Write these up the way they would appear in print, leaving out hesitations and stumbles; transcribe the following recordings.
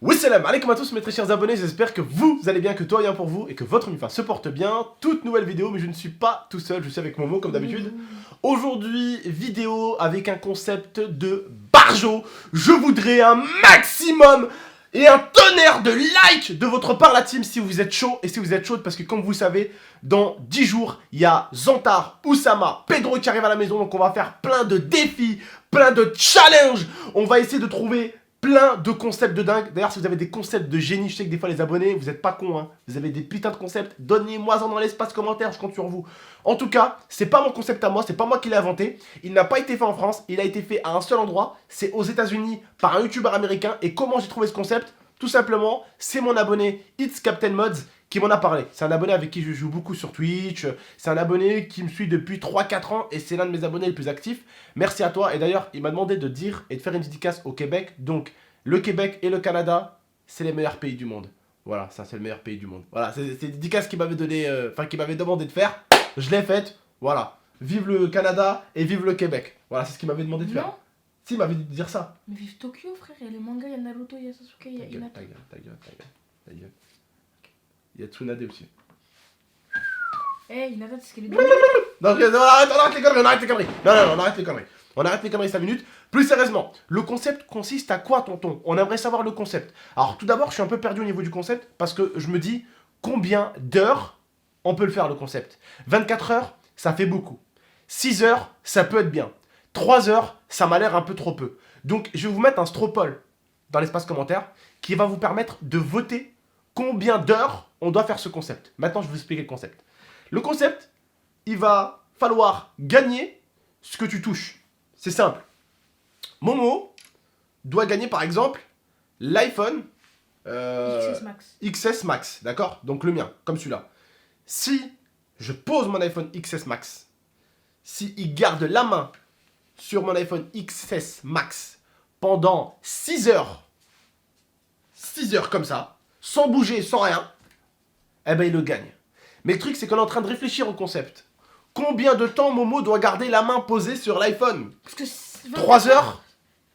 Oui, salam alaikum à tous mes très chers abonnés, j'espère que vous allez bien, que tout va bien pour vous et que votre MIFA se porte bien. Toute nouvelle vidéo, mais je ne suis pas tout seul, je suis avec Momo comme d'habitude. Aujourd'hui, vidéo avec un concept de barjo. Je voudrais un maximum et un tonnerre de likes de votre part la team si vous êtes chaud et si vous êtes chaude parce que comme vous savez, dans 10 jours, il y a Zantar, Oussama, Pedro qui arrive à la maison, donc on va faire plein de défis, plein de challenges. On va essayer de trouver plein de concepts de dingue. D'ailleurs, si vous avez des concepts de génie, je sais que des fois les abonnés, vous n'êtes pas cons, hein. Vous avez des putains de concepts, donnez-moi-en dans l'espace commentaire, je compte sur vous. En tout cas, c'est pas mon concept à moi, c'est pas moi qui l'ai inventé. Il n'a pas été fait en France, il a été fait à un seul endroit, c'est aux États-Unis par un youtubeur américain. Et comment j'ai trouvé ce concept? Tout simplement, c'est mon abonné It's Captain Mods qui m'en a parlé. C'est un abonné avec qui je joue beaucoup sur Twitch. C'est un abonné qui me suit depuis 3-4 ans et c'est l'un de mes abonnés les plus actifs. Merci à toi. Et d'ailleurs, il m'a demandé de dire et de faire une dédicace au Québec. Donc, le Québec et le Canada, c'est les meilleurs pays du monde. Voilà, ça c'est le meilleur pays du monde. Voilà, c'est une dédicace qu'il m'avait donné, qu'il m'avait demandé de faire. Je l'ai faite. Voilà. Vive le Canada et vive le Québec. Voilà, c'est ce qu'il m'avait demandé de faire. Non. Si, il m'avait dit de dire ça. Mais vive Tokyo, frère, il y a le manga, il y a Naruto, il y a Sasuke, il y a Hinata. Ta gueule. Il y a Tsunade aussi. Eh, Hinata, c'est ce qu'elle est Non, on arrête les conneries, on arrête les conneries. Non, on arrête les conneries. On arrête les conneries 5 minutes. Plus sérieusement, le concept consiste à quoi, tonton? On aimerait savoir le concept. Alors, tout d'abord, je suis un peu perdu au niveau du concept parce que je me dis combien d'heures on peut le faire, le concept. 24 heures, ça fait beaucoup. 6 heures, ça peut être bien. 3 heures, ça m'a l'air un peu trop peu. Donc, je vais vous mettre un stropole dans l'espace commentaire qui va vous permettre de voter combien d'heures on doit faire ce concept. Maintenant, je vais vous expliquer le concept. Le concept, il va falloir gagner ce que tu touches. C'est simple. Momo doit gagner, par exemple, l'iPhone XS Max. XS Max, d'accord? Donc le mien, comme celui-là. Si je pose mon iPhone XS Max, si il garde la main sur mon iPhone XS Max pendant 6 heures comme ça, sans bouger, sans rien, eh ben il le gagne. Mais le truc, c'est qu'on est en train de réfléchir au concept. Combien de temps Momo doit garder la main posée sur l'iPhone? Parce que 3 heures,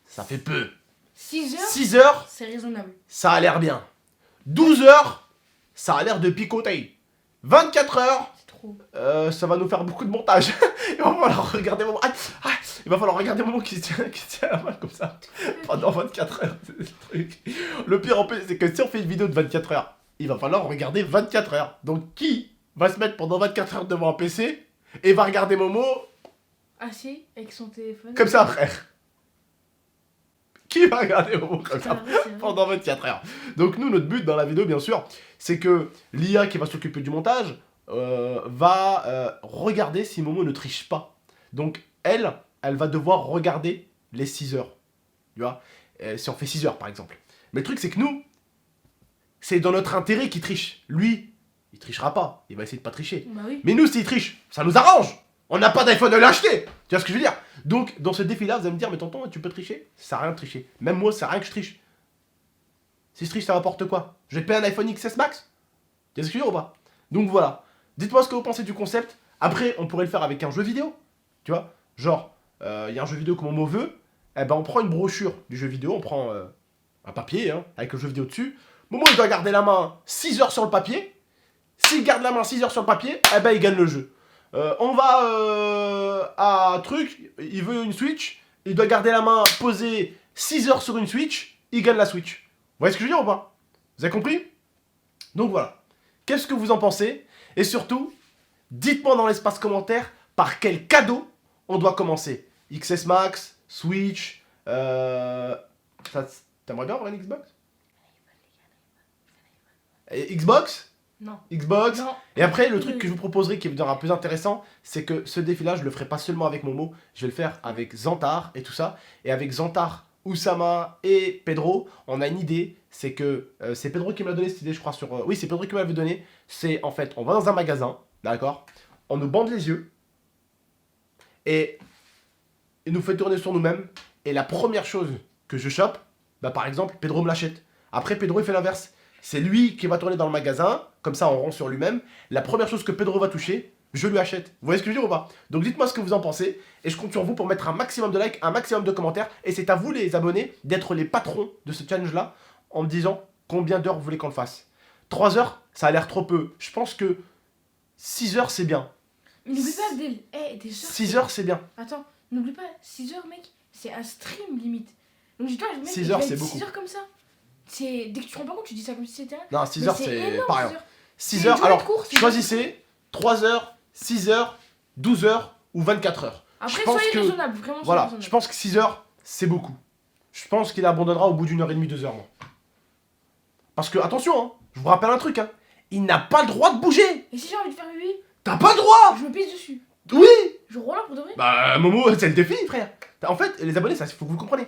ça fait peu. 6 heures, 6 heures, c'est raisonnable. ça a l'air bien. 12 heures, ça a l'air de picoter. 24 heures, C'est trop. ça va nous faire beaucoup de montage. Il va falloir regarder Momo. Il va falloir regarder Momo qui se tient la main comme ça pendant 24 heures. C'est le truc. Le pire en plus, c'est que si on fait une vidéo de 24 heures, il va falloir regarder 24 heures. Donc qui va se mettre pendant 24 heures devant un PC et va regarder Momo Assis avec son téléphone. comme ça, frère? Qui va regarder Momo comme ça Ah, ouais, c'est vrai. pendant 24 heures? Donc nous, notre but dans la vidéo, bien sûr, c'est que l'IA qui va s'occuper du montage va regarder si Momo ne triche pas. Donc elle va devoir regarder les 6 heures. Tu vois, si on fait 6 heures, par exemple. Mais le truc, c'est que nous, c'est dans notre intérêt qu'il triche. Lui, il trichera pas. Il va essayer de pas tricher. Bah oui. Mais nous, s'il triche, ça nous arrange. On n'a pas d'iPhone à l'acheter. Tu vois ce que je veux dire? Donc, dans ce défi-là, vous allez me dire, mais tonton, tu peux tricher? Ça sert à rien de tricher. Même moi, ça sert à rien que je triche. Si je triche, ça m'apporte quoi? Je vais te payer un iPhone XS Max? Tu vois ce que je veux dire ou pas? Donc voilà. Dites-moi ce que vous pensez du concept. Après, on pourrait le faire avec un jeu vidéo. Tu vois? Genre, il y a un jeu vidéo que Momo veut. Eh ben, on prend une brochure du jeu vidéo. On prend un papier avec le jeu vidéo dessus. Momo, il doit garder la main 6 heures sur le papier. S'il garde la main 6 heures sur le papier, eh ben, il gagne le jeu. On va à truc, il veut une Switch, il doit garder la main posée 6 heures sur une Switch, il gagne la Switch. Vous voyez ce que je veux dire ou pas? Vous avez compris? Donc voilà. Qu'est-ce que vous en pensez? Et surtout, dites-moi dans l'espace commentaire par quel cadeau on doit commencer. XS Max, Switch, t'aimerais bien avoir une Xbox? Et Xbox? Non. Xbox. Non. Et après, le truc que je vous proposerai qui me donnera plus intéressant, c'est que ce défi-là, je le ferai pas seulement avec Momo, je vais le faire avec Zantar et tout ça. Et avec Zantar, Oussama et Pedro, on a une idée, c'est que c'est Pedro qui me l'a donné cette idée, je crois, sur... oui, c'est Pedro qui me l'avait donné. C'est en fait, on va dans un magasin, d'accord? On nous bande les yeux et il nous fait tourner sur nous-mêmes. Et la première chose que je chope, bah par exemple, Pedro me l'achète. Après, Pedro, il fait l'inverse. C'est lui qui va tourner dans le magasin, comme ça on rend sur lui-même. La première chose que Pedro va toucher, je lui achète. Vous voyez ce que je veux dire ou pas? Donc dites-moi ce que vous en pensez, et je compte sur vous pour mettre un maximum de likes, un maximum de commentaires, et c'est à vous les abonnés d'être les patrons de ce challenge-là. en me disant combien d'heures vous voulez qu'on le fasse. 3 heures, ça a l'air trop peu. Je pense que 6 heures, c'est bien. Mais n'oublie pas, Abdel. Des heures. 6 heures, c'est bien. Attends, n'oublie pas, 6 heures, mec, c'est un stream limite. Donc dis-toi, mec, 6 heures, c'est beaucoup. 6 heures comme ça. Dès que tu te rends pas compte, tu dis ça comme si c'était un. Non, 6 heures, c'est énorme, pareil. 6 heures. 6 C'est heures, une journée alors de cours, c'est choisissez 3 heures, 6 heures, 12 heures ou 24 heures. Après, Je pense soyez que- raisonnable, vraiment. Voilà, soyez je raisonnable. pense que 6 heures, c'est beaucoup. Je pense qu'il abandonnera au bout d'une heure et demie, 2 heures, moi. Parce que, attention, hein, je vous rappelle un truc, hein, il n'a pas le droit de bouger. Et si j'ai envie de faire bébé, T'as pas le droit. je me pisse dessus. Oui. Je roule pour de vrai. Bah, Momo, c'est le défi, frère. En fait, les abonnés, ça, faut que vous compreniez.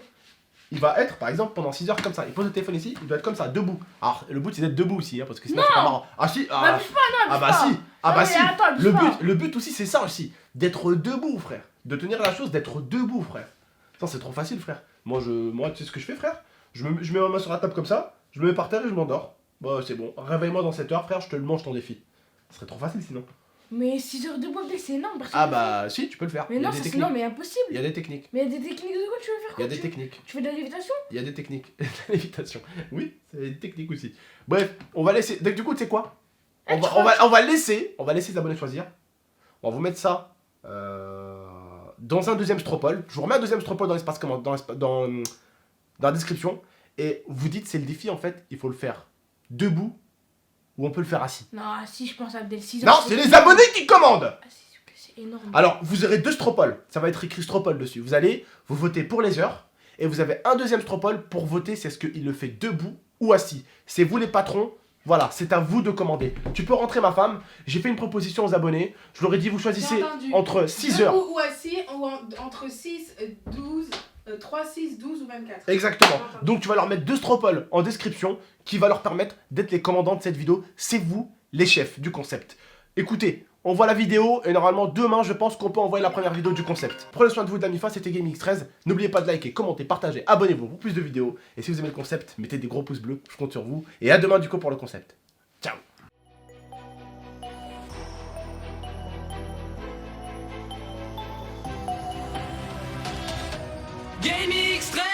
Il va être, par exemple, pendant 6 heures comme ça. Il pose le téléphone ici, il doit être comme ça, debout. Alors, le but, c'est d'être debout aussi, hein, parce que sinon, c'est pas marrant. Ah, si, Bah, ah, abuse pas, non, abuse ah bah pas. si, ah bah Non, si. mais attends, abuse pas. Le but aussi, c'est ça aussi. D'être debout, frère. De tenir la chose, d'être debout, frère. Ça, c'est trop facile, frère. Moi, tu sais ce que je fais, frère? Je mets ma main sur la table comme ça, je me mets par terre et je m'endors. Bah, c'est bon. Réveille-moi dans 7 heures, frère, je te le mange ton défi. Ce serait trop facile sinon. Mais 6 heures debout, Abdel, c'est énorme. personne Ah le bah, si, tu peux le faire. fait. Mais Il y a non, des ça, c'est techniques. non, mais impossible. Il y a des techniques. Mais il y a des techniques de quoi tu veux faire Il y quoi a des techniques. Tu fais de la lévitation? Il y a des techniques. La lévitation. Oui, c'est des techniques aussi. Bref, on va laisser. Donc, du coup, tu sais quoi? On va laisser les abonnés choisir. On va vous mettre ça dans un deuxième stropole. Je vous remets un deuxième stropole dans l'espace dans la description. Et vous dites, c'est le défi en fait, il faut le faire debout ou on peut le faire assis. Non, si, je pense à Abdel. 6 Non, heures. c'est les abonnés qui commandent. Ah, s'il vous plaît, c'est énorme. Alors, vous aurez 2 stropoles. Ça va être écrit stropole dessus. Vous votez pour les heures. Et vous avez un deuxième stropole pour voter si est-ce qu'il le fait debout ou assis. C'est vous les patrons. Voilà, c'est à vous de commander. Tu peux rentrer ma femme. J'ai fait une proposition aux abonnés. Je leur ai dit, vous choisissez J'ai entendu. entre 6 heures. Debout ou assis, entre 6, 12, 3, 6, 12 ou 24. Exactement. J'ai entendu. Donc tu vas leur mettre 2 stropoles en description qui va leur permettre d'être les commandants de cette vidéo. C'est vous les chefs du concept. Écoutez, on voit la vidéo et normalement demain je pense qu'on peut envoyer la première vidéo du concept. Prenez soin de vous de la MIFA, c'était GameX13. N'oubliez pas de liker, commenter, partager, abonnez-vous pour plus de vidéos. Et si vous aimez le concept, mettez des gros pouces bleus, je compte sur vous. Et à demain du coup pour le concept. Ciao. Game X13